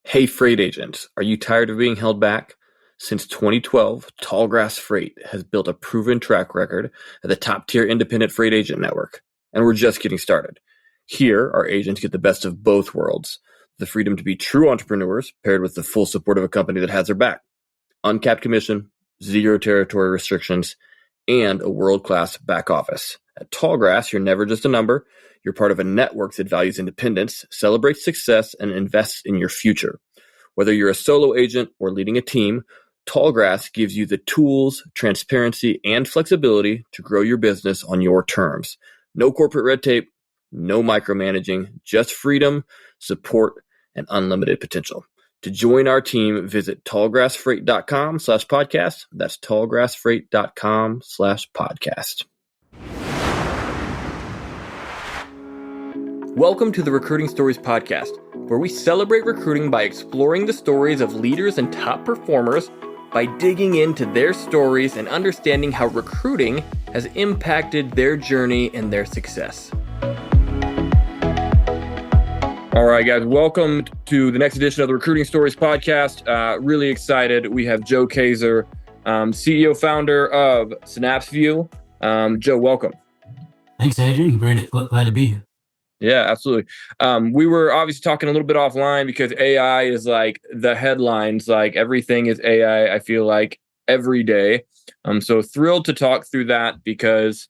Hey freight agents, are you tired of being held back? Since 2012, Tallgrass Freight has built a proven track record at the top tier independent freight agent network, and we're just getting started. Here, our agents get the best of both worlds, the freedom to be true entrepreneurs paired with the full support of a company that has their back, uncapped commission, zero territory restrictions, and a world-class back office. At Tallgrass, you're never just a number. You're part of a network that values independence, celebrates success, and invests in your future. Whether you're a solo agent or leading a team, Tallgrass gives you the tools, transparency, and flexibility to grow your business on your terms. No corporate red tape, no micromanaging, just freedom, support, and unlimited potential. To join our team, visit tallgrassfreight.com/podcast. That's tallgrassfreight.com/podcast. Welcome to the Recruiting Stories Podcast, where we celebrate recruiting by exploring the stories of leaders and top performers by digging into their stories and understanding how recruiting has impacted their journey and their success. All right, guys, welcome to the next edition of the Recruiting Stories Podcast. Really excited. We have Joe Kayser, CEO, founder of SynapsVue. Joe, welcome. Thanks, Adrian. Very glad to be here. Yeah, absolutely. We were obviously talking a little bit offline because AI is like the headlines, like everything is AI, I feel like every day. So thrilled to talk through that because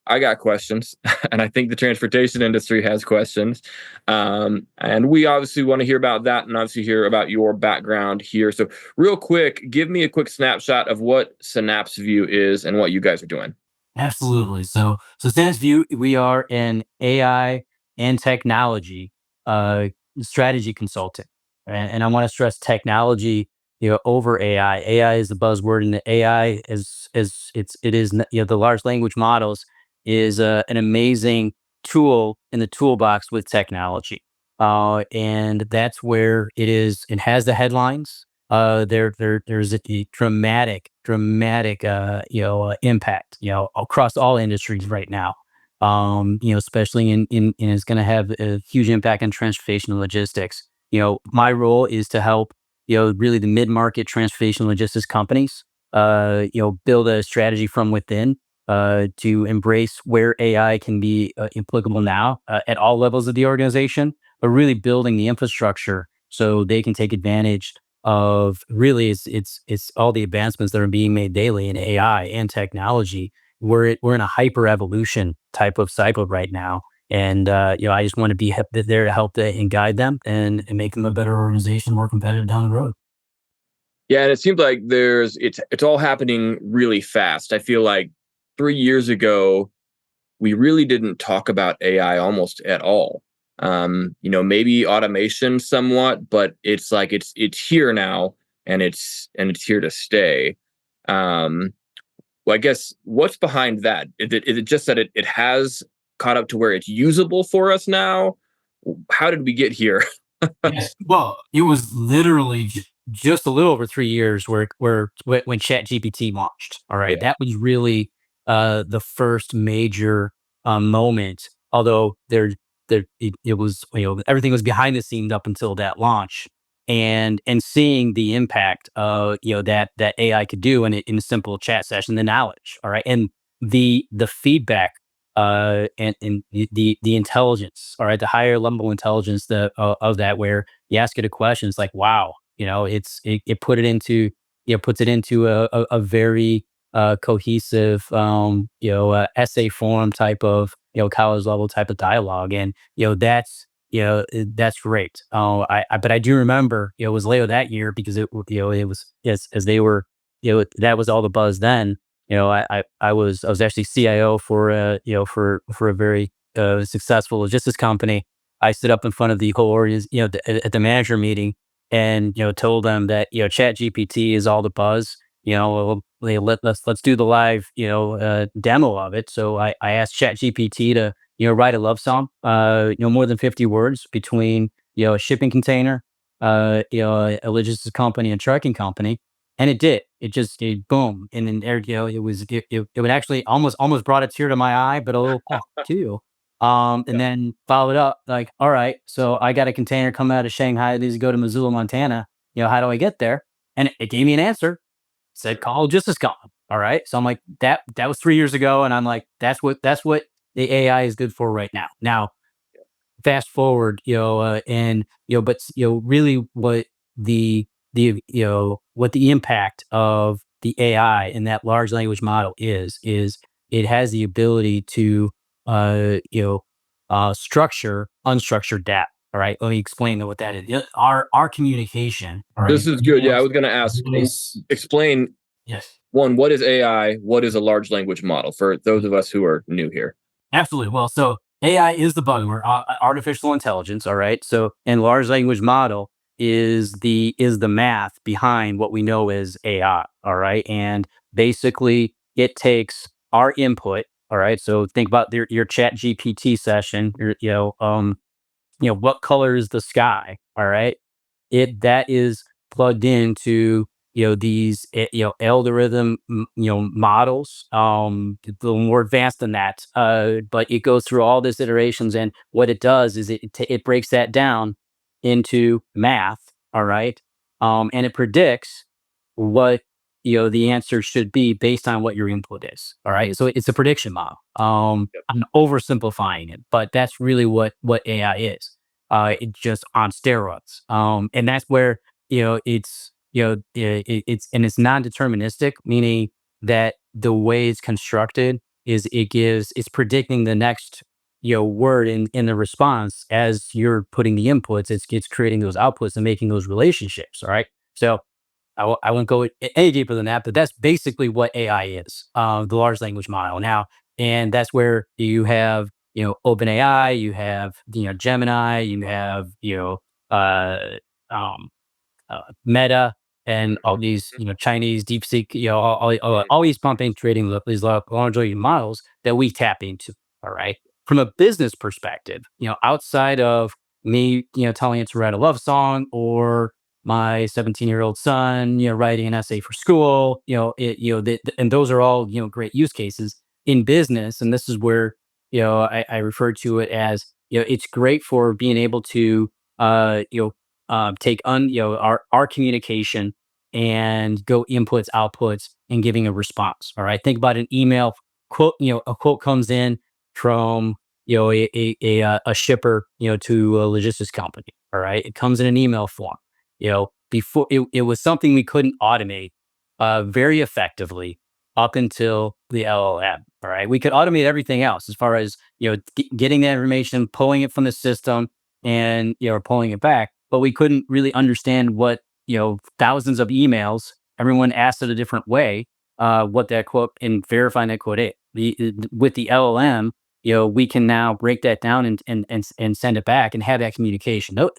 I got questions and I think the transportation industry has questions. And we obviously want to hear about that and obviously hear about your background here. So real quick, give me a quick snapshot of what SynapseVue is and what you guys are doing. Absolutely. So SynapsVue, we are an AI and technology strategy consultant, and I want to stress technology, over AI. AI is the buzzword, and the AI the large language models is an amazing tool in the toolbox with technology, and that's where it is. It has the headlines. There's a dramatic impact, across all industries right now. Especially in it's going to have a huge impact on transportation and logistics. My role is to help, really the mid-market transportation and logistics companies, build a strategy from within, to embrace where AI can be applicable now at all levels of the organization, but really building the infrastructure so they can take advantage of really it's all the advancements that are being made daily in AI and technology. We're in a hyper evolution type of cycle right now, and I just want to be there to help and guide them and make them a better organization, more competitive down the road. Yeah, and it seems like it's all happening really fast. I feel like 3 years ago, we really didn't talk about AI almost at all. Maybe automation somewhat, but it's like it's here now and it's here to stay. Well, I guess what's behind that? Is it just that it has caught up to where it's usable for us now? How did we get here? Yes. Well, it was literally just a little over 3 years when ChatGPT launched. All right, Yeah. that was really the first major moment. Although it was, everything was behind the scenes up until that launch, and seeing the impact that AI could do in a simple chat session, the knowledge. All right, and the feedback, and the intelligence, all right, the higher level intelligence of that, where you ask it a question, it's like, wow, it puts it into a very cohesive, essay form type of, college level type of dialogue, and that's great. But I do remember, it was later that year because it was, as they were, that was all the buzz then. I was actually CIO for a very successful logistics company. I stood up in front of the whole audience, at the manager meeting, and told them that Chat GPT is all the buzz. Let's do the live demo of it. So I asked Chat GPT to write a love song, more than 50 words between a shipping container, a logistics company, and trucking company. And it did. Boom, and then there, it would actually almost brought a tear to my eye, but a little pop too. And then followed up like, all right, so I got a container coming out of Shanghai. It needs to go to Missoula, Montana. How do I get there? And it gave me an answer. Said call logistics company. All right. So I'm like, that was 3 years ago. And I'm like, that's what the AI is good for right now. Now, fast forward, and but really what what the impact of the AI and that large language model is it has the ability to structure unstructured data. All right, let me explain what that is. Our communication. All right. This is good. Yeah, I was going to ask, explain Yes. one, what is AI? What is a large language model for those of us who are new here? Absolutely. Well, so AI is the buzzword, artificial intelligence. All right. So, and large language model is the math behind what we know as AI. All right, and basically it takes our input. All right. So think about your Chat GPT session. What color is the sky? All right, it that is plugged into these algorithm models, a little more advanced than that, but it goes through all these iterations, and what it does is it breaks that down into math. All right, and it predicts what the answer should be based on what your input is. All right, so it's a prediction model. I'm oversimplifying it, but that's really what AI is. It's just on steroids. And that's where it's non-deterministic, meaning that the way it's constructed is it's predicting the next word in the response as you're putting the inputs. It's creating those outputs and making those relationships. All right, so I won't go any deeper than that, but that's basically what AI is, the large language model. Now, and that's where you have, OpenAI, you have, Gemini, you have, uh, um, Meta, and all these, Chinese DeepSeek, always pumping, creating these large language models that we tap into. All right. From a business perspective, outside of me, telling it to write a love song, or my 17-year-old son, writing an essay for school, and those are all, great use cases in business. And this is where, I refer to it as, it's great for being able to, take our communication and go inputs, outputs, and giving a response. All right. Think about an email quote. A quote comes in from a shipper to a logistics company. All right. It comes in an email form. Before it was something we couldn't automate very effectively up until the LLM. All right. We could automate everything else as far as getting that information, pulling it from the system, and pulling it back, but we couldn't really understand what thousands of emails, everyone asked it a different way, what that quote, and verifying that quote is. With the LLM, we can now break that down and send it back and have that communication. No,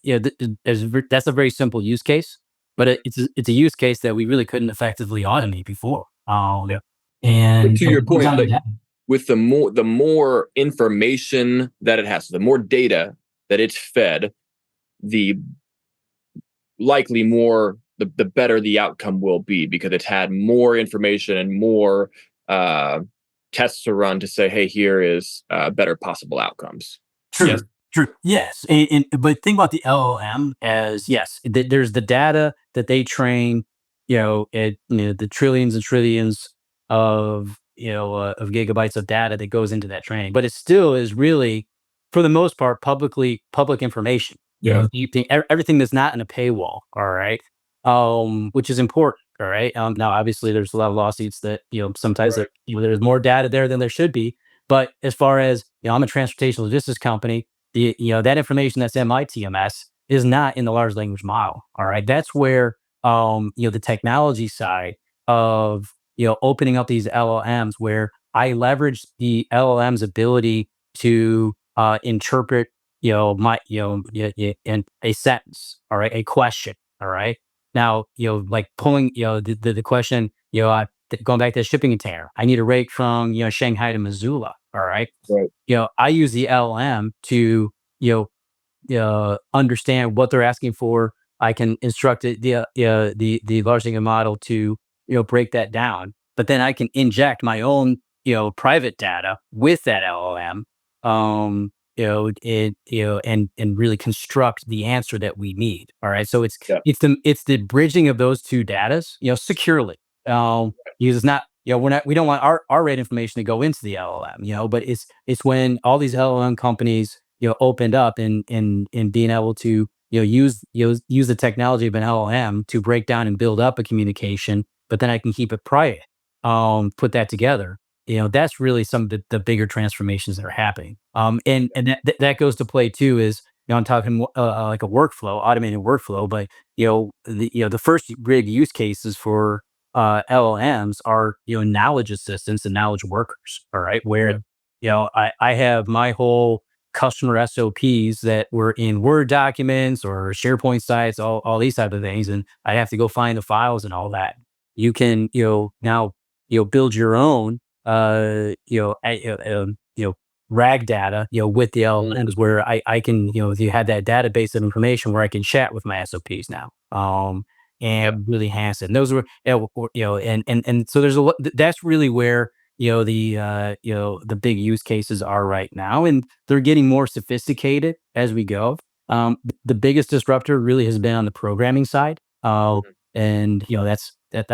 that's a very simple use case, but it's a use case that we really couldn't effectively automate before. Yeah. But And to your point, like, with the more information that it has, the more data that it's fed, the likely more the better the outcome will be, because it's had more information and more tests to run to say, hey, here is better possible outcomes. True. Yes. True. Yes. But think about the LLM as, yes, there's the data that they train, the trillions and trillions of gigabytes of data that goes into that training. But it still is really, for the most part, public information. Yeah. Everything that's not in a paywall. All right. Which is important. All right. Now, obviously, there's a lot of lawsuits that sometimes Right. there's more data there than there should be. But as far as, I'm a transportation logistics company, that information that's in my TMS is not in the large language model. All right. That's where, the technology side of, opening up these LLMs, where I leverage the LLM's ability to interpret, in a sentence. All right. A question. All right. Now, like pulling, the question, going back to the shipping container, I need a rate from, Shanghai to Missoula. All right. Right. I use the LLM to, understand what they're asking for. I can instruct the large language model to, break that down. But then I can inject my own, private data with that LLM and really construct the answer that we need. All right. So Yeah. it's the bridging of those two datas, securely. Because it's not, we don't want our rate information to go into the LLM, but it's when all these LLM companies, opened up and being able to, use the technology of an LLM to break down and build up a communication, but then I can keep it private, put that together. That's really some of the bigger transformations that are happening. And that goes to play too is, I'm talking like a workflow, automated workflow, but the first big use cases for LLMs are, knowledge assistants and knowledge workers. All right, where Right. I have my whole customer SOPs that were in Word documents or SharePoint sites, all these type of things, and I have to go find the files and all that. You can, now, build your own, RAG data, with the LLMs where I can, if you had that database of information where I can chat with my SOPs now, Yeah. and really enhance it. And those were, and so there's a lot, that's really where, the big use cases are right now, and they're getting more sophisticated as we go. The biggest disruptor really has been on the programming side. Mhm. And that's in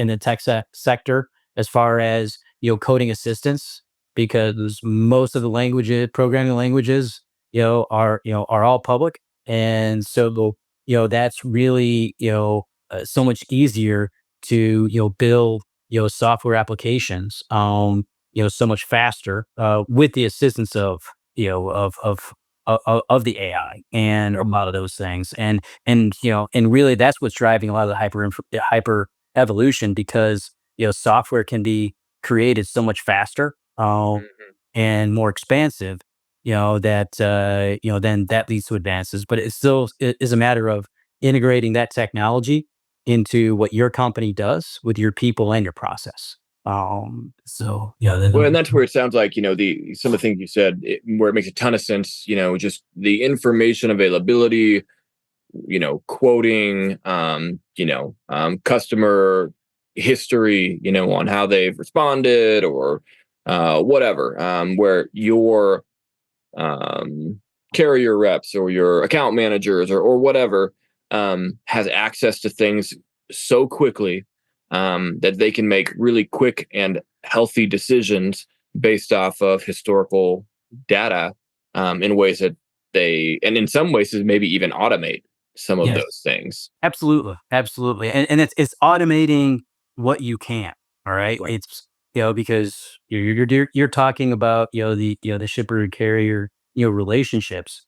the tech sector as far as, coding assistance, because most of the languages, programming languages, are all public. And so, that's really, so much easier to, build, software applications, so much faster, with the assistance of, of the AI and a Right. lot of those things. And really that's what's driving a lot of the hyper evolution, because, software can be created so much faster, Mhm. and more expansive, that, then that leads to advances. But it is a matter of integrating that technology into what your company does with your people and your process. So yeah, Well, and that's where it sounds like, the some of the things you said, where it makes a ton of sense, just the information availability, quoting, customer history, on how they've responded or whatever, where your um, carrier reps or your account managers or whatever has access to things so quickly that they can make really quick and healthy decisions based off of historical data in ways that and in some ways, maybe even automate some of yes. those things. Absolutely, absolutely, and it's automating what you can. All right, Right. it's, because you're talking about, the shipper and carrier, relationships.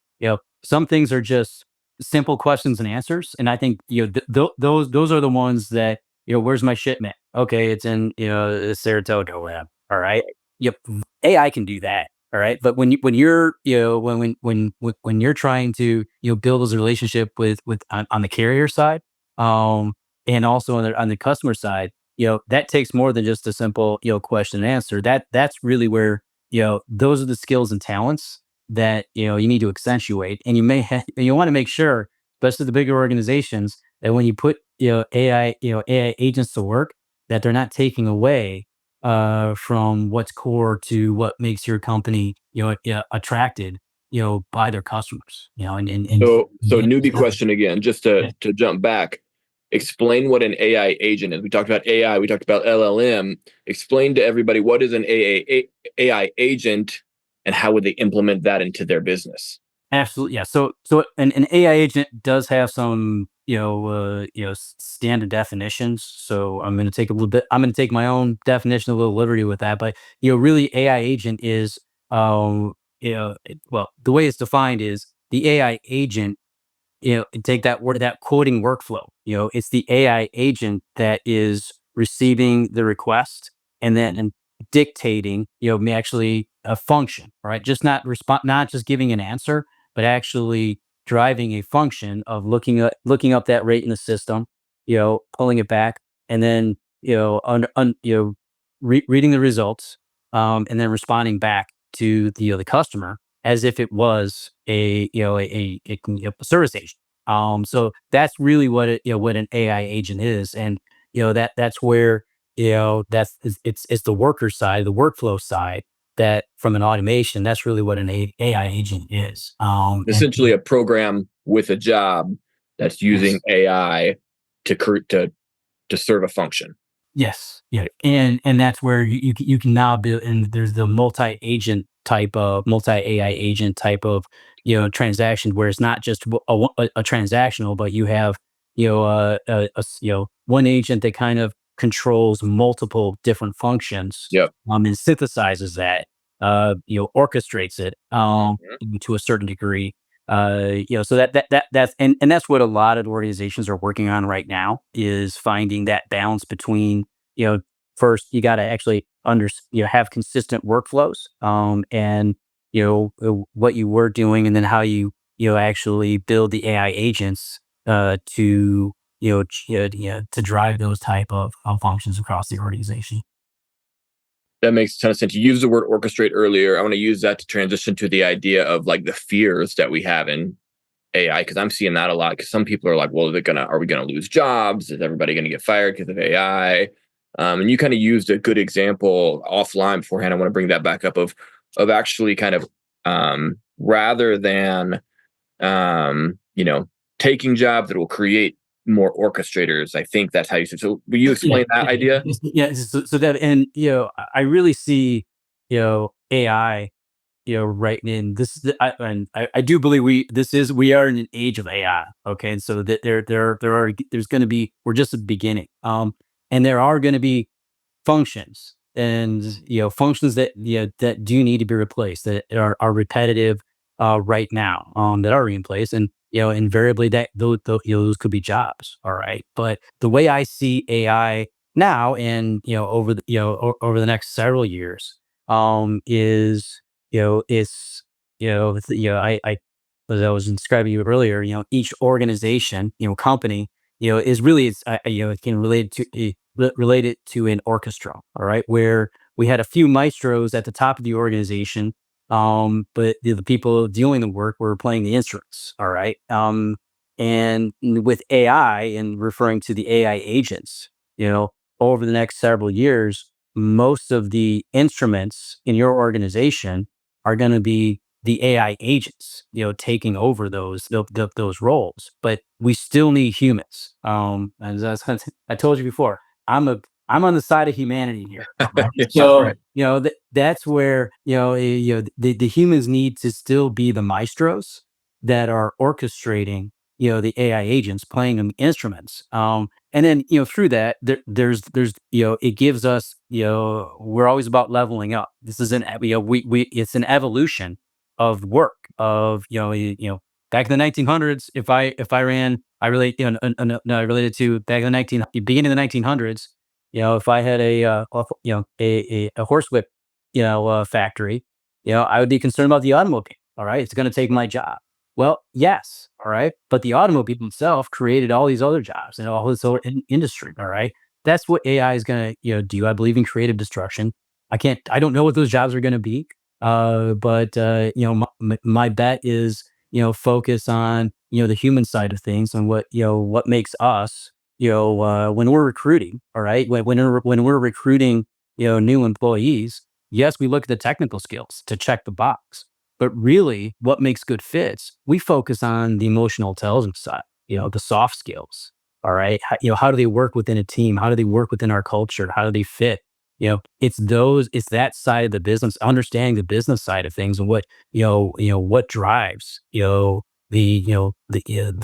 Some things are just simple questions and answers, and I think, those are the ones that, where's my shipment? Okay, it's in, the Saratoga lab. All right, Right. yep, AI can do that. All right. But when you're, when you're trying to, build those relationship with on the carrier side, um, and also on the customer side, that takes more than just a simple, question and answer. That's really where, those are the skills and talents that, you need to accentuate. And you want to make sure, especially the bigger organizations, that when you put, AI agents to work, that they're not taking away, from what's core to what makes your company, yeah, attracted, by their customers, and So yeah, newbie question again, just yeah, to jump back. Explain what an AI agent is. We talked about AI, we talked about LLM. Explain to everybody what is an AI agent and how would they implement that into their business? absolutely, yeah. So an AI agent does have some, standard definitions. So I'm going to take a little bit. I'm going to take my own definition, a little liberty with that. But, really, AI agent is, well, the way it's defined is the AI agent, and take that word, that quoting workflow. It's the AI agent that is receiving the request and then and dictating, actually a function, right? Just not respond, not just giving an answer, but actually driving a function of looking up that rate in the system, pulling it back, and then, reading the results, and then responding back to the customer as if it was a service agent. So that's really what an AI agent is, and, that's where, it's the worker side, the workflow side that from an automation, that's really what an AI agent is. Essentially, a program with a job that's using Yes. AI to serve a function. Yes, yeah, and that's where you can now build, and there's the multi AI agent type of transaction where it's not just a transactional, but you have one agent that kind of controls multiple different functions, Yep. and synthesizes that, orchestrates it Mhm. to a certain degree. So that's that's what a lot of organizations are working on right now, is finding that balance between, you know, first you got to actually have consistent workflows, and what you were doing, and then how you actually build the AI agents to to drive those type of functions across the organization. That makes a ton of sense. You used the word orchestrate earlier. I want to use that to transition to the idea of like the fears that we have in AI, because I'm seeing that a lot. Because some people are like, "Well, are we gonna lose jobs? Is everybody gonna get fired because of AI?" And you kind of used a good example offline beforehand. I want to bring that back up of actually kind of rather than taking jobs that will create more orchestrators. I think that's how you said. So, will you Yeah, explain that idea? yeah. So that, and I really see AI, right in this. I do believe we are in an age of AI. Okay, and so that there's going to be, we're just at the beginning. And there are going to be functions, and functions that that do need to be replaced, that are repetitive right now, that are in place, and invariably those could be jobs, all right. But the way I see AI now, and over the next several years, is it's I as I was describing you earlier, each organization, company, is really, it can relate to relate it to an orchestra, all right, where we had a few maestros at the top of the organization, but the people doing the work were playing the instruments, all right. And with AI, and referring to the AI agents, you know, over the next several years, most of the instruments in your organization are going to be the AI agents, taking over those roles. But we still need humans. As I told you before, I'm a I'm on the side of humanity here. Right? Yeah, So right. that's where the humans need to still be the maestros that are orchestrating the AI agents, playing them instruments. And then through that, there's it gives us, we're always about leveling up. This is an we it's an evolution of work, of back in the 1900s. If I ran, I relate, no, I related to back in the beginning of the 1900s. If I had a horsewhip factory, I would be concerned about the automobile. All right, it's going to take my job. Well, yes, all right, but the automobile itself created all these other jobs and all this other industry. All right, that's what AI is going to do. I believe in creative destruction. I don't know what those jobs are going to be, but my bet is focus on the human side of things, and what makes us, when we're recruiting. All right, when we're recruiting new employees, yes, we look at the technical skills to check the box, but really what makes good fits, we focus on the emotional intelligence side, the soft skills. All right, how do they work within a team? How do they work within our culture? How do they fit? It's that side of the business, understanding the business side of things, and what drives the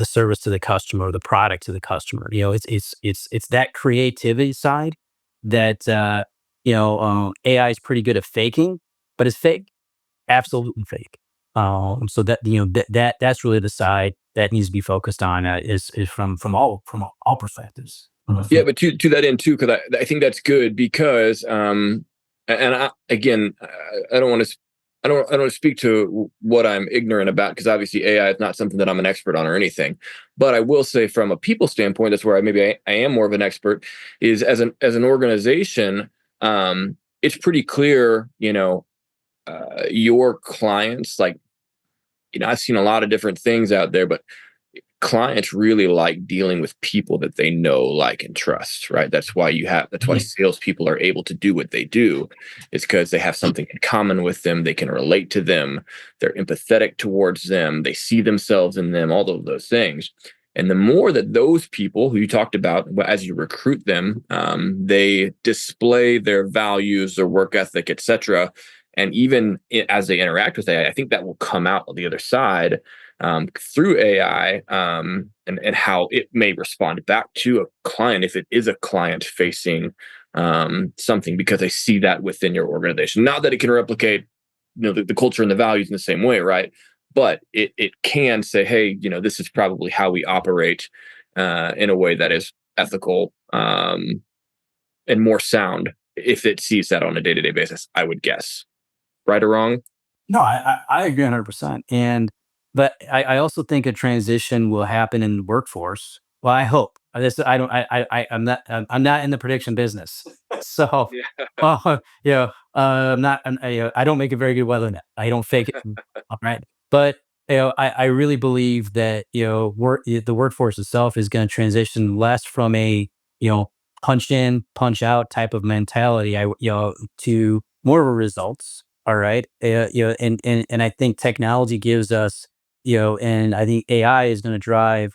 service to the customer, or the product to the customer. It's that creativity side that AI is pretty good at faking, but it's fake, absolutely fake. So that that's really the side that needs to be focused on, is from all perspectives. Yeah, but to that end too, because I think that's good because and again, I don't want to. I don't want to speak to what I'm ignorant about, because obviously AI is not something that I'm an expert on or anything. But I will say, from a people standpoint, that's where I am more of an expert. Is as an organization, it's pretty clear, your clients, like, I've seen a lot of different things out there, but clients really like dealing with people that they know, like, and trust, right? That's why salespeople are able to do what they do, is because they have something in common with them. They can relate to them. They're empathetic towards them. They see themselves in them, all of those things. And the more that those people who you talked about, as you recruit them, they display their values, their work ethic, etc. And even as they interact with AI, I think that will come out on the other side through AI, and how it may respond back to a client if it is a client facing something, because they see that within your organization. Not that it can replicate, the culture and the values in the same way, right? But it can say, hey, this is probably how we operate in a way that is ethical and more sound, if it sees that on a day-to-day basis, I would guess. Right or wrong? No, I agree 100%. But I also think a transition will happen in the workforce. Well, I hope. I don't. I'm not in the prediction business, so Yeah. I'm not. I don't make a very good weathernet. I don't fake it. All right, but I really believe that the workforce itself is going to transition less from a you know punch in, punch out type of mentality. To more of a results. All right. And I think technology gives us, and I think AI is going to drive,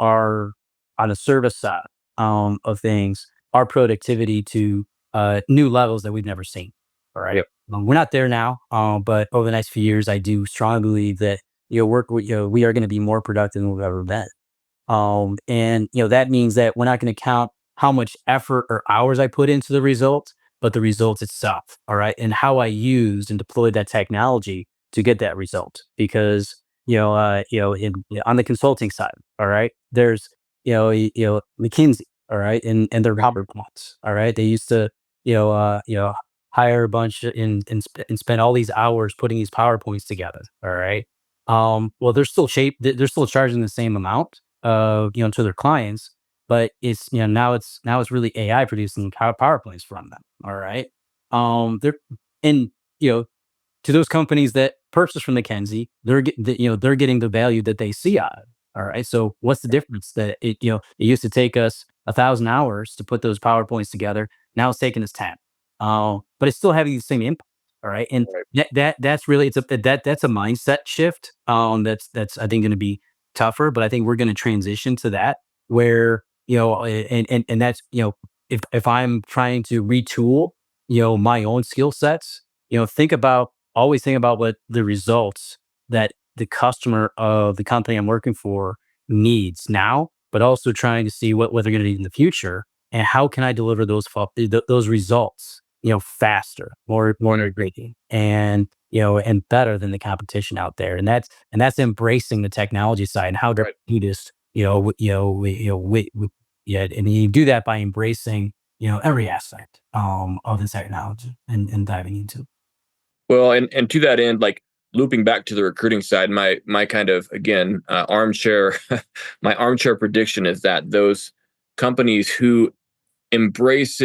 our on the service side of things, our productivity to new levels that we've never seen. All right. Yep. We're not there now, but over the next few years, I do strongly believe that we are going to be more productive than we've ever been. And that means that we're not going to count how much effort or hours I put into the result, but the results itself. All right. And how I used and deployed that technology to get that result. Because, on the consulting side, all right, there's, McKinsey, all right, and their PowerPoints. All right. They used to, hire a bunch and spend all these hours putting these PowerPoints together. All right. Well, they're still charging the same amount to their clients, but it's now it's really AI producing PowerPoints from them. All right. They're and to those companies that purchase from McKinsey, they're getting the value that they see out of it. All right. So what's the difference? That it used to take us 1,000 hours to put those PowerPoints together. Now it's taking us 10. But it's still having the same impact. All right. And Right. that's really that's a mindset shift. That's I think going to be tougher, but I think we're going to transition to that where and that's if I'm trying to retool my own skill sets, always think about what the results that the customer of the company I'm working for needs now, but also trying to see what they're going to need in the future and how can I deliver those results faster, more integrating, and and better than the competition out there. And that's embracing the technology side and how to Right. do this. Yeah, and you do that by embracing every aspect of the technology and diving into. Well, and to that end, like, looping back to the recruiting side, my kind of, again, armchair, my armchair prediction is that those companies who embrace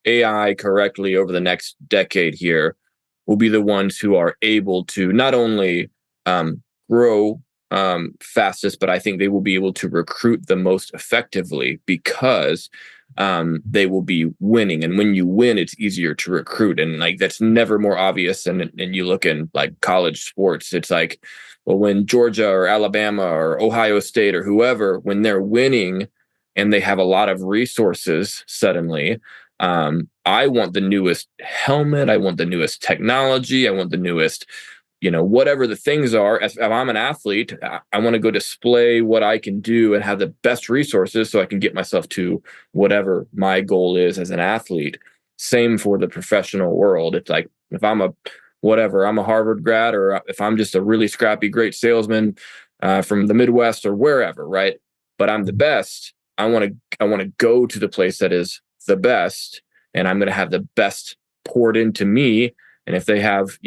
AI correctly over the next decade here will be the ones who are able to not only grow fastest, but I think they will be able to recruit the most effectively, because they will be winning. And when you win, it's easier to recruit. And like, that's never more obvious. And you look in like college sports, it's like, well, when Georgia or Alabama or Ohio State or whoever, when they're winning and they have a lot of resources suddenly, I want the newest helmet. I want the newest technology. I want the newest, whatever the things are. If I'm an athlete, I want to go display what I can do and have the best resources so I can get myself to whatever my goal is as an athlete. Same for the professional world. It's like, if I'm a Harvard grad, or if I'm just a really scrappy, great salesman from the Midwest or wherever, right? But I'm the best. I want to go to the place that is the best, and I'm going to have the best poured into me. And if they have,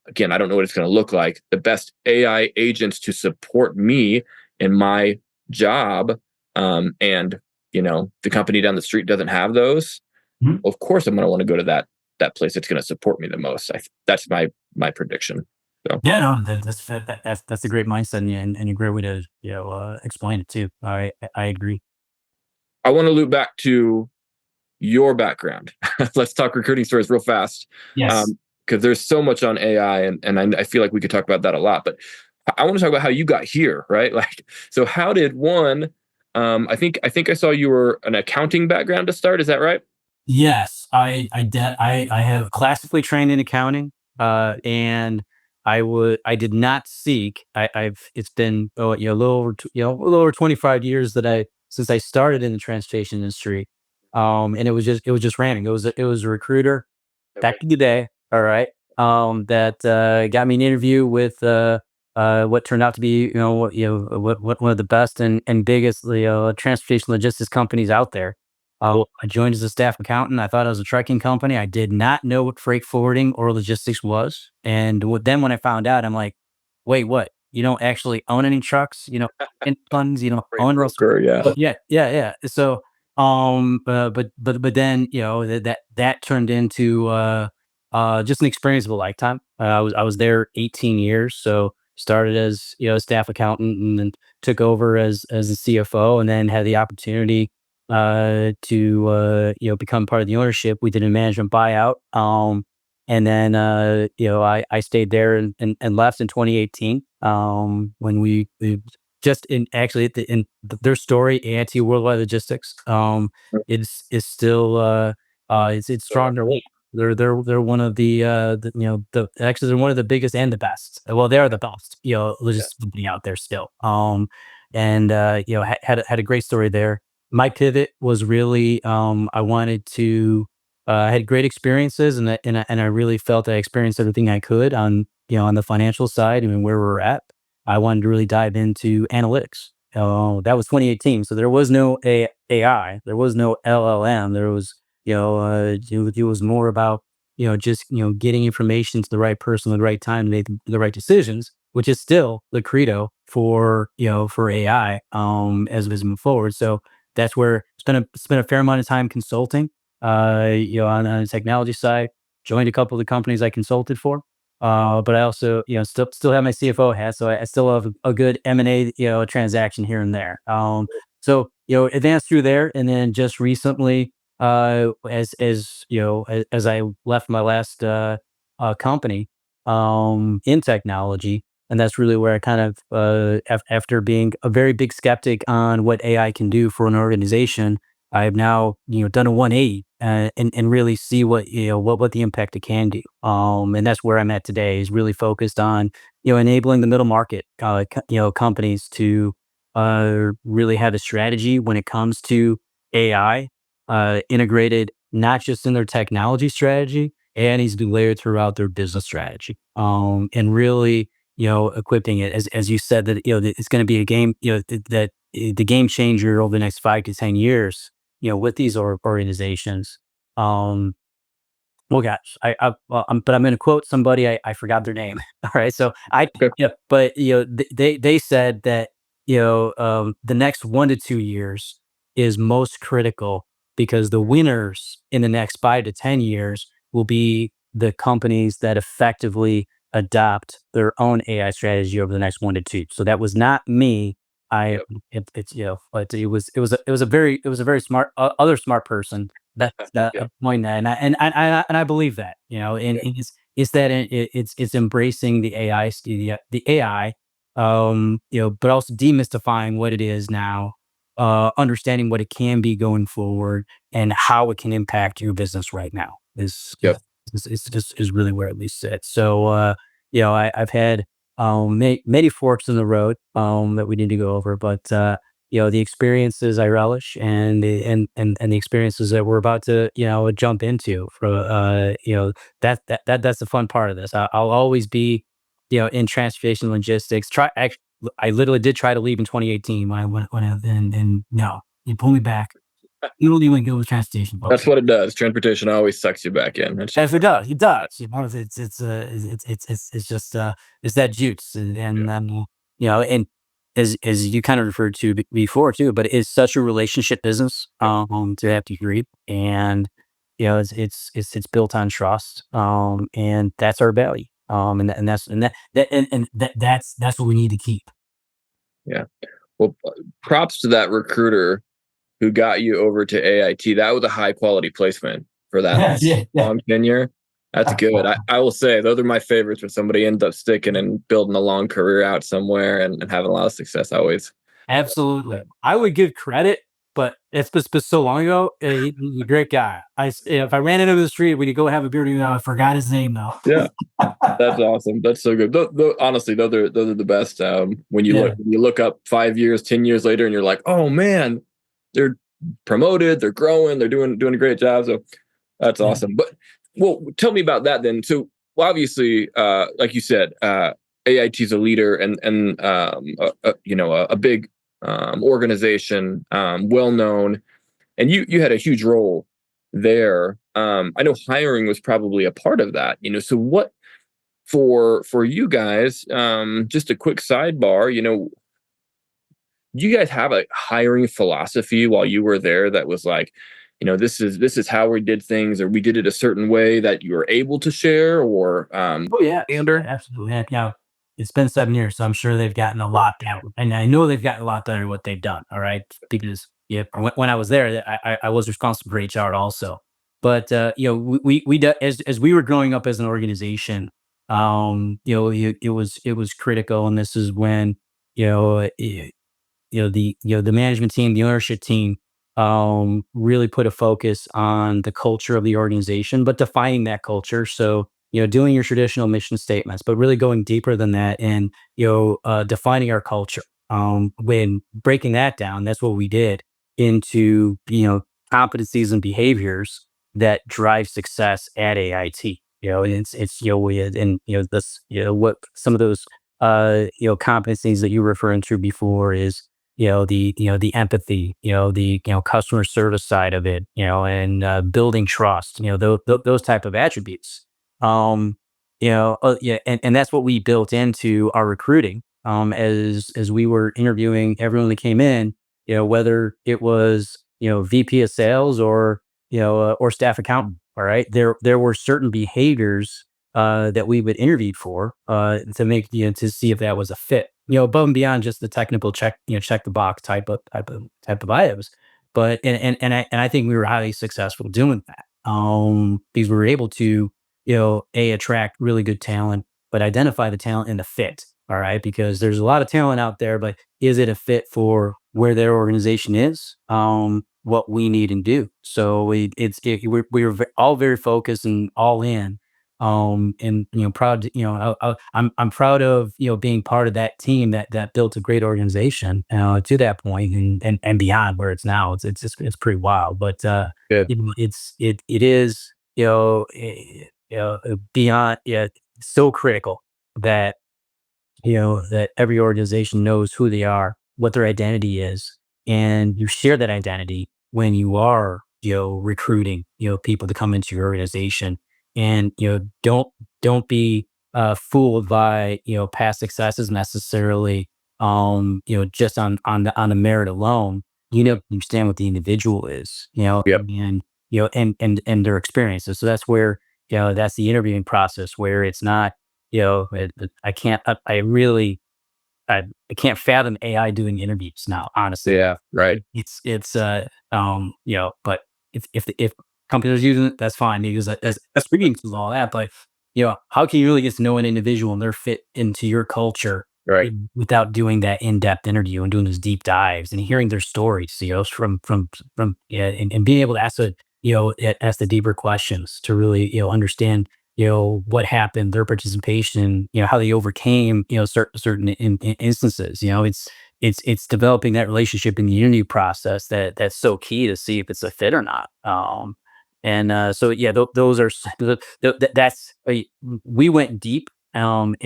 again, I don't know what it's going to look like, the best AI agents to support me in my job, and the company down the street doesn't have those, Mhm. of course I'm going to want to go to that place that's going to support me the most. That's my prediction. So Yeah, no, that's a great mindset and a great way to explain it too. I agree. I want to loop back to your background. Let's talk recruiting stories real fast, Yes. because there's so much on AI, and I feel like we could talk about that a lot. But I want to talk about how you got here, right? Like, so how did one? I think I saw you were an accounting background to start. Is that right? Yes, I have classically trained in accounting, and I did not seek. I've it's been a little over a little over 25 years that I since I started in the transportation industry, and it was just random. It was a recruiter back Okay. in the day, all right, that got me an interview with what turned out to be what one of the best and biggest transportation logistics companies out there. I joined as a staff accountant. I thought it was a trucking company. I did not know what freight forwarding or logistics was. And then when I found out, I'm like, wait, what? You don't actually own any trucks? In funds, Great own those. broker, yeah. But yeah, yeah, yeah. So, but then that turned into just an experience of a lifetime. I was there 18 years. So started as a staff accountant and then took over as a CFO, and then had the opportunity to become part of the ownership. We did a management buyout, and then I stayed there and left in 2018. When we just in actually their story, AIT Worldwide Logistics, is still it's strong. They're one of the actually they're one of the biggest and the best. Well, they're the best Yeah. logistics company out there still. And had a great story there. My pivot was really, I wanted to, I had great experiences, and I really felt I experienced everything I could on the financial side. I mean, where we're at, I wanted to really dive into analytics. That was 2018, so there was no AI, there was no LLM, there was it was more about just getting information to the right person at the right time to make the right decisions, which is still the credo for AI as we move forward. So that's where spent a fair amount of time consulting, on the technology side. Joined a couple of the companies I consulted for, but I also, still have my CFO hat, so I still have a good M&A, transaction here and there. So advanced through there, and then just recently, as I left my last company, in technology, and that's really where I kind of, after being a very big skeptic on what AI can do for an organization, I've now done a 180, and really see what the impact it can do. And that's where I'm at today, is really focused on enabling the middle market, companies to really have a strategy when it comes to AI, integrated not just in their technology strategy, and needs to be layered throughout their business strategy. And really, equipping it, as you said, that that it's going to be a game, the game changer over the next 5 to 10 years, with these organizations. Um, well, gosh, but I'm going to quote somebody. I forgot their name. All right, so Okay. but they said that the next 1 to 2 years is most critical, because the winners in the next 5 to 10 years will be the companies that effectively adopt their own AI strategy over the next 1 to 2. So that was not me. I Yep. it's but it was a very smart other smart person that Yeah. point that, and I believe that, Yeah. and it's that it's embracing the AI, the AI, but also demystifying what it is now, understanding what it can be going forward, and how it can impact your business right now Yep. is really where it least sits. So, I've had many forks in the road that we need to go over, but the experiences I relish, and the experiences that we're about to jump into for that's the fun part of this. I'll always be in transportation logistics. I literally did try to leave in 2018 and no, you pull me back. You don't even go with transportation, That's folks. what it does. Transportation always sucks you back in. It's just Yes, it like, does. It does. It's just it's that juice, yeah. and as you kind of referred to before too, but it is such a relationship business, Yep. to have to agree, and it's built on trust, and that's our value. That's what we need to keep. Yeah. Well, props to that recruiter who got you over to AIT. That was a high quality placement for that Yeah, yeah. long tenure. That's good. I will say those are my favorites when somebody ends up sticking and building a long career out somewhere and having a lot of success always. Absolutely. I would give credit, but it's been so long ago. He's a great guy. If I ran into the street, we could go have a beer together. I forgot his name though. Yeah. That's awesome. That's so good. Honestly, those are the best. Yeah. When you look up 5 years, 10 years later, and you're like, oh man, they're promoted, they're growing, they're doing a great job. So that's Yeah. awesome. But well, tell me about that then. So well, obviously, like you said, AIT is a leader and a big organization, well known, and you had a huge role there. I know hiring was probably a part of that. So what for you guys, just a quick sidebar, you guys have a hiring philosophy while you were there that was like, this is how we did things, or we did it a certain way that you were able to share, or Oh yeah, absolutely. Yeah, it's been 7 years, so I'm sure they've gotten a lot better, and I know they've gotten a lot better at what they've done. All right, because yeah, when I was there, I was responsible for HR also. But as we were growing up as an organization, it was critical, and this is when you know the management team, the ownership team, really put a focus on the culture of the organization, but defining that culture. So doing your traditional mission statements, but really going deeper than that, and defining our culture. When breaking that down, that's what we did into competencies and behaviors that drive success at AIT. And it's we had, and this what some of those competencies that you were referring to before is the empathy, the customer service side of it, and building trust, those type of attributes. Yeah, and that's what we built into our recruiting. As we were interviewing everyone that came in, whether it was VP of sales or staff accountant. All right, there were certain behaviors that we would interview for to make to see if that was a fit. Above and beyond just the technical check, check the box type of items. But and I think we were highly successful doing that. Because we were able to attract really good talent, but identify the talent and the fit. All right, because there's a lot of talent out there, but is it a fit for where their organization is? What we need and do. So we're all very focused and all in, and proud I'm proud of being part of that team that built a great organization to that point, and beyond where it's now. It's pretty wild, but good. it is beyond, yeah, so critical that that every organization knows who they are, what their identity is, and you share that identity when you are, recruiting, people to come into your organization. And, don't be fooled by, past successes necessarily, just on the merit alone. Understand what the individual is, Yep. and their experiences. So that's where, that's the interviewing process where it's not, I can't, I really, I can't fathom AI doing interviews now, honestly. Yeah. Right. But if companies are using it, that's fine. They use it as reading tools and all that. But how can you really get to know an individual and their fit into your culture Right. without doing that in-depth interview and doing those deep dives and hearing their stories, from yeah, and being able to ask the deeper questions to really understand what happened, their participation, how they overcame certain instances. It's developing that relationship in the interview process that's so key to see if it's a fit or not. And so yeah, those are that's we went deep. And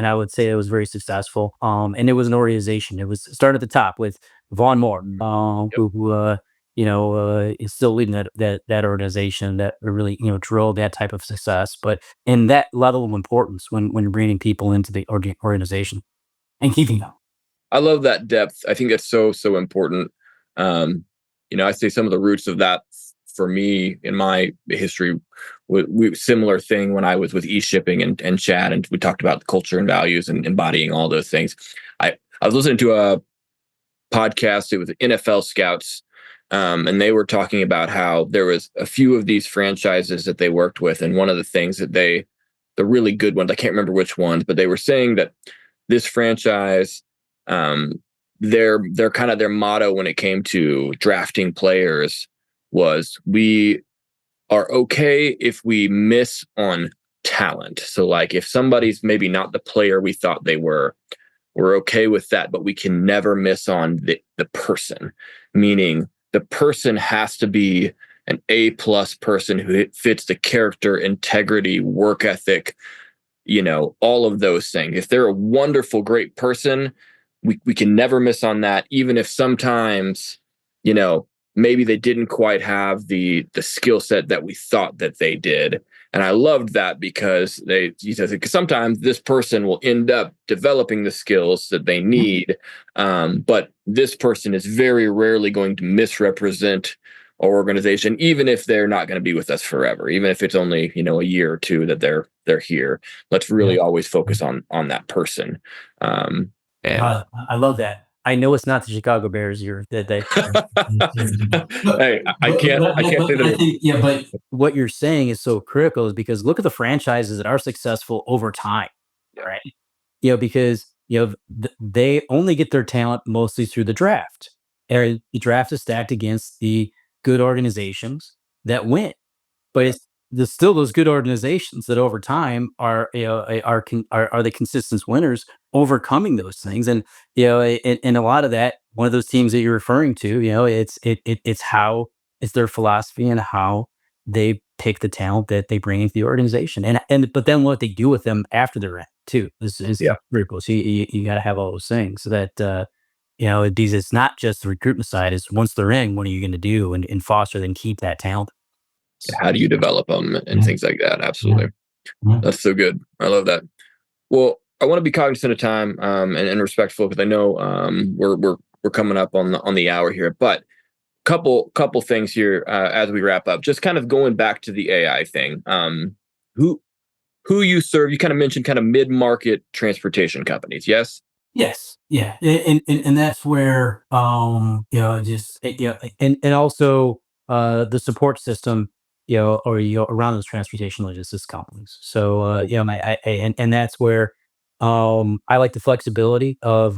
I would say it was very successful. And it was an organization. It was started at the top with Vaughn Moore, Yep. who is still leading that organization that really drove that type of success. But in that level of importance when you're bringing people into the organization and keeping them. I love that depth. I think that's so important. I say some of the roots of that for me in my history, similar thing when I was with e-shipping and chat, and we talked about the culture and values and embodying all those things. I was listening to a podcast. It was NFL scouts, and they were talking about how there was a few of these franchises that they worked with, and one of the things that the really good ones, I can't remember which ones, but they were saying that this franchise, their kind of their motto when it came to drafting players was, we are okay if we miss on talent. So like if somebody's maybe not the player we thought they were, we're okay with that, but we can never miss on the person, meaning the person has to be an A+ person who fits the character, integrity, work ethic, all of those things. If they're a wonderful, great person, we can never miss on that, even if sometimes, maybe they didn't quite have the skill set that we thought that they did. And I loved that because he says, sometimes this person will end up developing the skills that they need, but this person is very rarely going to misrepresent our organization, even if they're not going to be with us forever, even if it's only a year or two that they're here. Let's really always focus on that person. And I love that. I know it's not the Chicago Bears here that they. Hey, I can't say that. I think, but what you're saying is so critical, is because look at the franchises that are successful over time, right? Because they only get their talent mostly through the draft, and the draft is stacked against the good organizations that win. But it's there's still those good organizations that over time are are the consistent winners, overcoming those things. And and a lot of that, one of those teams that you're referring to, it's their philosophy and how they pick the talent that they bring into the organization, and but then what they do with them after they're in too is very cool. So you got to have all those things so that because it's not just the recruitment side. It's once they're in, what are you going to do and foster and keep that talent? How do you develop them and things like that? Absolutely. That's so good. I love that. Well, I want to be cognizant of time, and respectful, because I know we're coming up on the hour here, but couple things here as we wrap up, just kind of going back to the AI thing. Who you serve, you kind of mentioned kind of mid-market transportation companies. Yes. Yes, yeah, and that's where and also the support system, or around those transportation logistics companies. So and that's where I like the flexibility of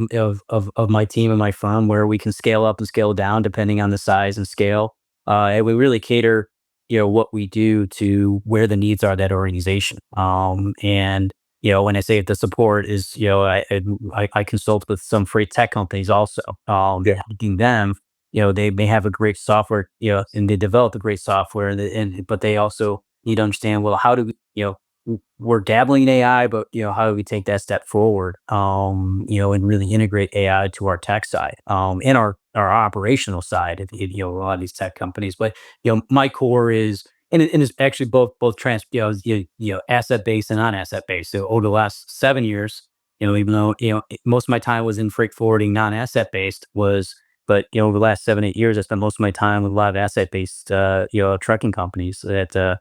my team and my firm, where we can scale up and scale down depending on the size and scale. And we really cater what we do to where the needs are of that organization. And when I say the support is, I consult with some freight tech companies also, helping them. They may have a great software, and they develop a great software, but they also need to understand, well, how do we, we're dabbling in AI, but how do we take that step forward, and really integrate AI to our tech side, and our operational side of a lot of these tech companies. But my core is, and it's actually both asset based and non asset based. So over the last 7 years, even though most of my time was in freight forwarding, non asset based but over the last 7-8 years, I spent most of my time with a lot of asset based trucking companies that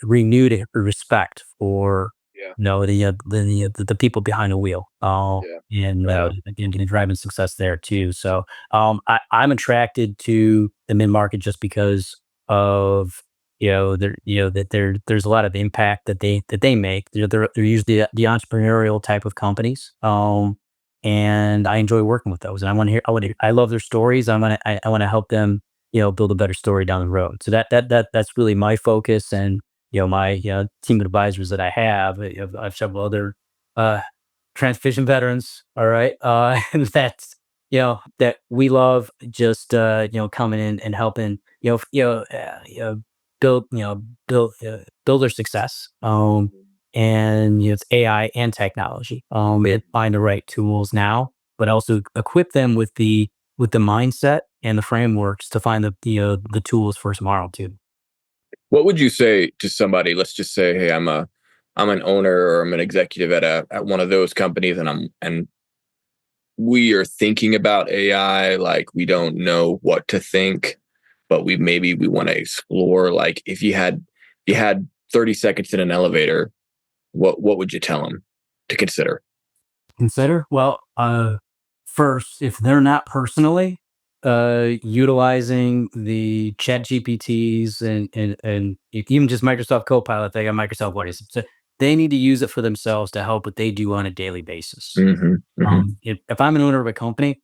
renewed respect for the people behind the wheel, and again, driving success there too. So I'm attracted to the mid market just because of there's a lot of impact that they make. They're usually the entrepreneurial type of companies, and I enjoy working with those. And I love their stories. I want to help them build a better story down the road. So that's really my focus. And my team of advisors that I have. I have several other transition veterans. All right, and that's that we love just coming in and helping build build their success. And it's AI and technology. And find the right tools now, but also equip them with the mindset and the frameworks to find the tools for tomorrow too. What would you say to somebody? Let's just say, hey, I'm an owner or I'm an executive at one of those companies, and we are thinking about AI, like we don't know what to think. but we want to explore, like, if you had 30 seconds in an elevator, what would you tell them to consider? Well, first, if they're not personally utilizing the chat GPTs and even just Microsoft Copilot, they got Microsoft Voice. So they need to use it for themselves to help what they do on a daily basis. Mm-hmm, mm-hmm. If I'm an owner of a company,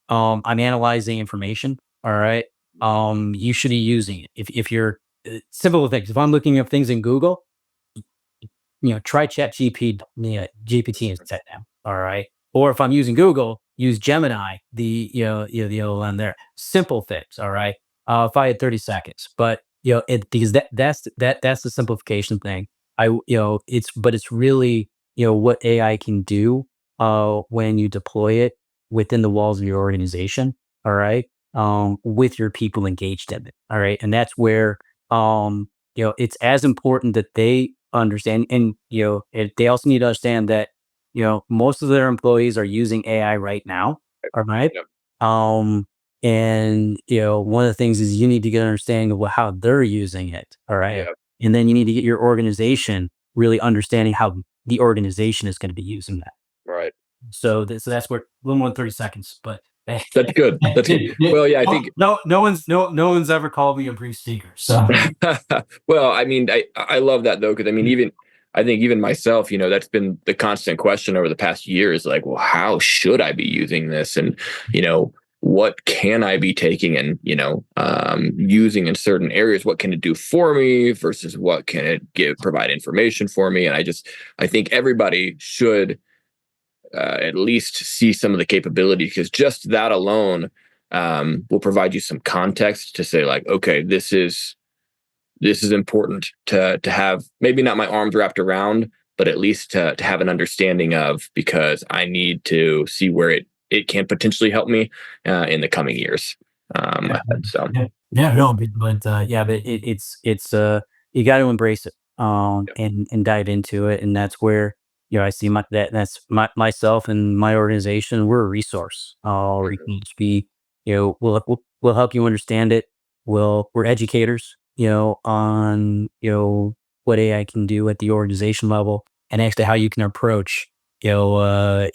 I'm analyzing information. All right. You should be using it. If you're simple things, if I'm looking up things in Google, try GPT instead now. All right. Or if I'm using Google, use Gemini, the LLM there. Simple things. All right. If I had 30 seconds, but because that's the simplification thing. It's really, what AI can do, when you deploy it within the walls of your organization. All right. With your people engaged in it. All right. And that's where, it's as important that they understand, and they also need to understand that most of their employees are using AI right now. All right. Yep. And one of the things is you need to get an understanding of how they're using it. All right. Yep. And then you need to get your organization really understanding how the organization is going to be using that. Right. So that's where a little more than 30 seconds, but That's good. That's good. Well, yeah, I think no one's ever called me a brief speaker. So well, I mean, I love that though, because I mean, I think even myself, that's been the constant question over the past year is like, well, how should I be using this, and what can I be taking and using in certain areas? What can it do for me versus what can it provide information for me? And I think everybody should at least see some of the capability, because just that alone will provide you some context to say, like, okay, this is important to have, maybe not my arms wrapped around, but at least to have an understanding of, because I need to see where it can potentially help me in the coming years. So no, but it's you got to embrace it, and dive into it, and that's where I see myself and my organization. We're a resource. We can just be, we'll help you understand it. We're educators, on what AI can do at the organization level, and actually how you can approach, and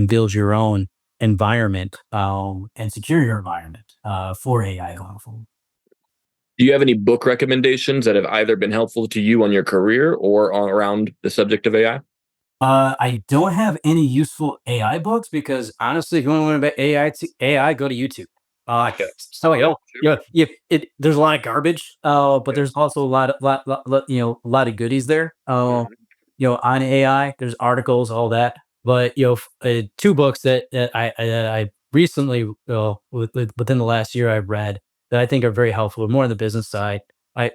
build your own environment, and secure your environment for AI going forward. do you have any book recommendations that have either been helpful to you on your career or around the subject of AI? I don't have any useful AI books because honestly, if you want to learn about AI, go to YouTube. Yeah. So Yeah, sure. there's a lot of garbage, but Yeah. there's also a a lot of goodies there. Mhm. On AI, there's articles, all that. But two books that I recently, within the last year, I've read that I think are very helpful, more on the business side.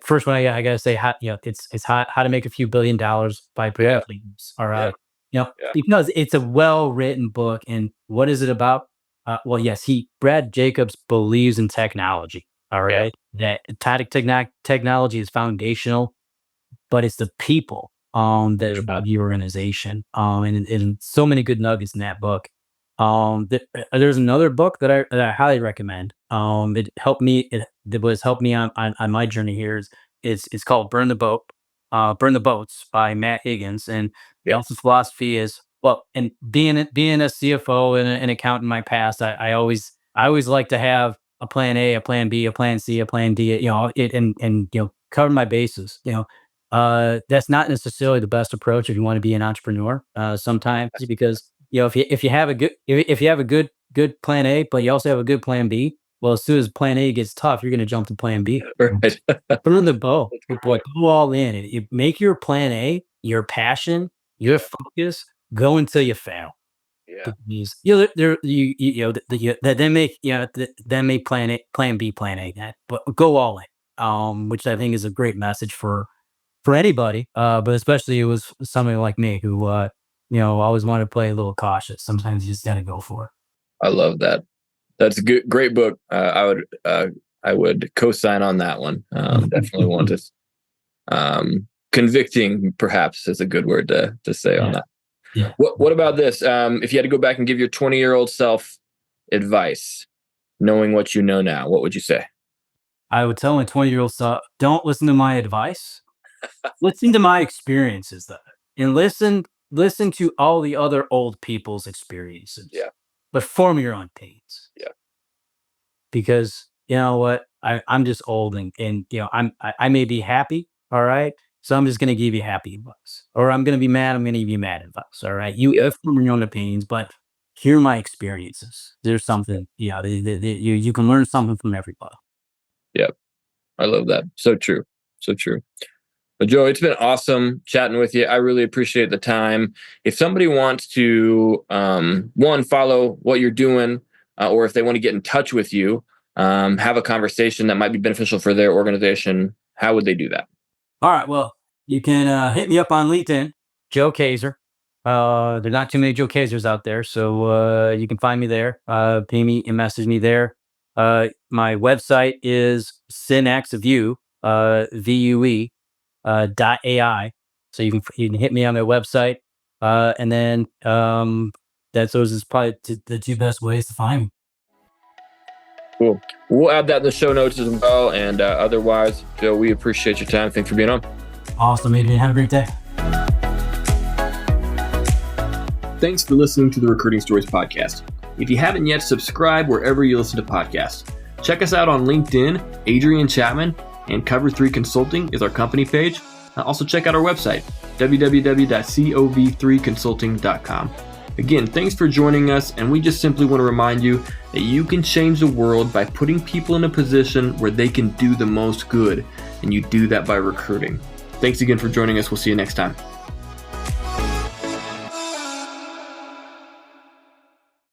First one, I gotta say, it's how to make a few $1 billion by Yeah. Brad Higgins. All Yeah. right, Yeah. because it's a well written book, and what is it about? Well, yes, Brad Jacobs believes in technology. All Yeah. right, that technology is foundational, but it's the people that are about the organization. And so many good nuggets in that book. There's another book that I highly recommend. It was helped me on my journey here. It's called Burn the Boats by Matt Higgins. And Yeah. Alpha's philosophy is, well, and being a CFO and an accountant in my past, I always like to have a plan A, a plan B, a plan C, a plan D, and cover my bases. That's not necessarily the best approach if you want to be an entrepreneur. Sometimes because if you have a good plan A, but you also have a good plan B. Well, as soon as plan A gets tough, you're going to jump to plan B. Right. Burn the boat. That's a Good good boy. point. Go all in. And you make your plan A, your passion, your focus. Go until you fail. Yeah. Because there that then make then make plan B, plan A. That but go all in. Which I think is a great message for anybody, but especially it was somebody like me who, always wanted to play a little cautious. Sometimes you just got to go for it. I love that. That's a good, great book. I would co-sign on that one. Definitely want to. Convicting, perhaps, is a good word to say on Yeah, that. yeah. What about this? If you had to go back and give your 20-year-old self advice, knowing what you know now, what would you say? I would tell my 20-year-old self, don't listen to my advice. Listen to my experiences though. And listen to all the other old people's experiences. Yeah. But form your own opinions. Yeah. Because you know what? I'm just old and I may be happy, all right? So I'm just gonna give you happy advice. Or I'm gonna be mad, I'm gonna give you mad advice. All right. You form your own opinions, but hear my experiences. There's something, you can learn something from everybody. Yeah. I love that. So true. So true. But Joe, it's been awesome chatting with you. I really appreciate the time. If somebody wants to, one, follow what you're doing, or if they want to get in touch with you, have a conversation that might be beneficial for their organization, how would they do that? All right. Well, you can hit me up on LinkedIn, Joe Kayser. There's not too many Joe Kaysers out there, so you can find me there. Ping me and message me there. My website is SynapsVue, VUE, .ai. So you can hit me on my website, and then those is probably the two best ways to find me. Cool. We'll add that in the show notes as well. And otherwise, Joe, we appreciate your time. Thanks for being on. Awesome, Adrian. Have a great day. Thanks for listening to the Recruiting Stories podcast. If you haven't yet, subscribe wherever you listen to podcasts. Check us out on LinkedIn, Adrian Chapman, and Cover 3 Consulting is our company page. Also check out our website, www.cov3consulting.com. Again, thanks for joining us, and we just simply want to remind you that you can change the world by putting people in a position where they can do the most good, and you do that by recruiting. Thanks again for joining us. We'll see you next time.